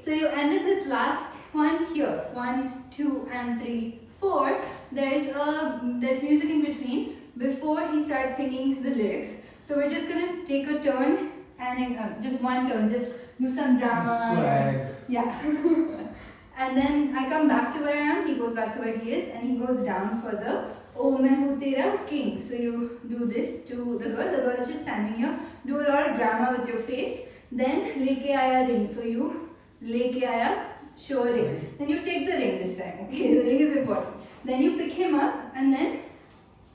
So you ended this last one here. 1, 2, and 3, 4. There's music in between before he starts singing the lyrics. So we're just gonna take a turn and just one turn, just do some drama. Swag. Yeah. And then I come back to where I am, he goes back to where he is, and he goes down for the Oh Main Hu Tera King. So you do this to the girl is just standing here. Do a lot of drama with your face. Then Leke Aaya Ring. So you Leke Aaya, show a ring. Then you take the ring this time, okay? The ring is important. Then you pick him up, and then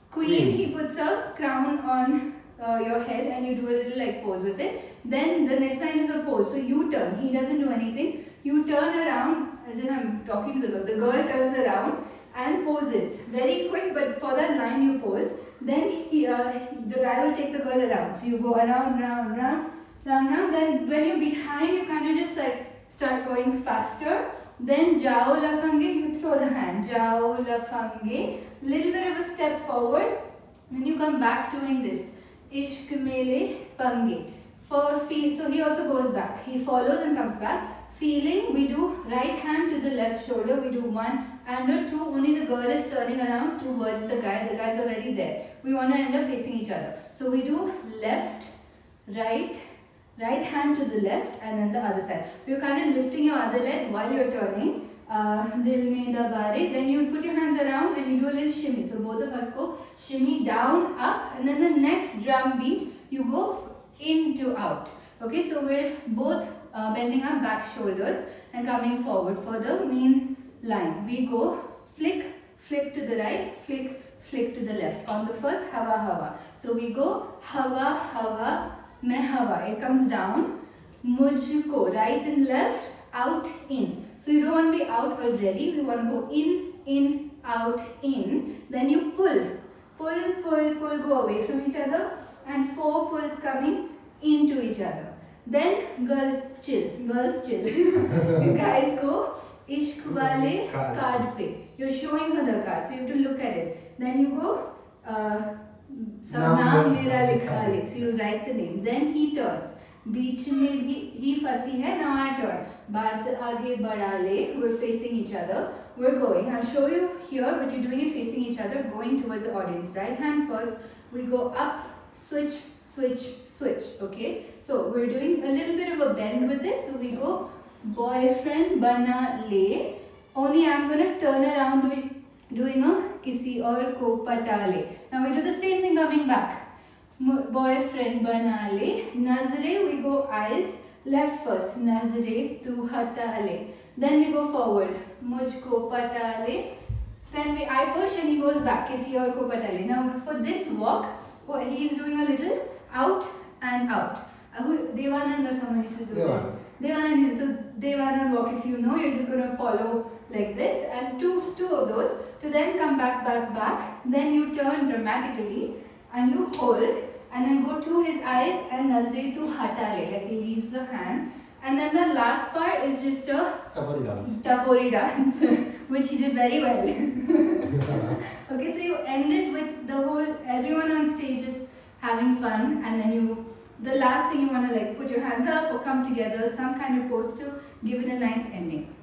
Queen, he puts a crown on your head, and you do a little like pose with it. Then the next line is a pose. So you turn. He doesn't do anything. You turn around, as in I'm talking to the girl. The girl turns around and poses. Very quick, but for that line you pose. Then the guy will take the girl around. So you go around, round, round, round, round. Then when you're behind, you kind of just like start going faster. Then Jao Lafange, you throw the hand. Jao Lafange. Little bit of a step forward. Then you come back doing this. Ishq Mele Pange. So he also goes back. He follows and comes back. Feeling, we do right hand to the left shoulder. We do 1 and a 2. Only the girl is turning around towards the guy. The guy's already there. We want to end up facing each other. So we do left, right hand to the left, and then the other side. You're kind of lifting your other leg while you're turning. Dil mein dabare. Then you put your hands around and you do a little shimmy. So both of us go shimmy down, up, and then the next drum beat you go in to out. Okay, so we're both bending our back shoulders and coming forward for the main line. We go flick, flick to the right, flick, flick to the left. On the first, hawa, hawa. So we go hawa, hawa, mein hawa. It comes down. Mujhko, right and left, out, in. So you don't want to be out already. We want to go in, out, in. Then you pull, go away from each other. And 4 pulls coming into each other. Then girls chill. The guys go Ishq Wale card pe. You're showing her the card, so you have to look at it. Then you go Naam Mera Likha Le. So you write the name. Then he turns. Beech mein bhi he fasi hai. Now I turn. Baat aage badha le. We're facing each other. We're going. I'll show you here, but you're doing it facing each other, going towards the audience. Right hand first. We go up, switch, switch, switch. Okay. So we're doing a little bit of a bend with it. So we go boyfriend bana le. Only I'm gonna turn around doing a kisi aur ko pata le. Now we do the same thing coming back. Boyfriend bana le. Nazre, we go eyes. Left first. Nazre tu hata le. Then we go forward. Mujhko pata le. Then I push and he goes back. Kisi aur ko pata le. Now for this walk, he's doing a little out and out. Devanand or someone used to do this. Devanand, so Devanand walk, if you know, you're just going to follow like this and two of those to then come back. Then you turn dramatically and you hold and then go to his eyes and Nazre tu hatale, like he leaves the hand. And then the last part is just a Tapori dance, which he did very well. Okay, so you end it with everyone on stage is having fun, and then the last thing you want to like put your hands up or come together, some kind of pose to give it a nice ending.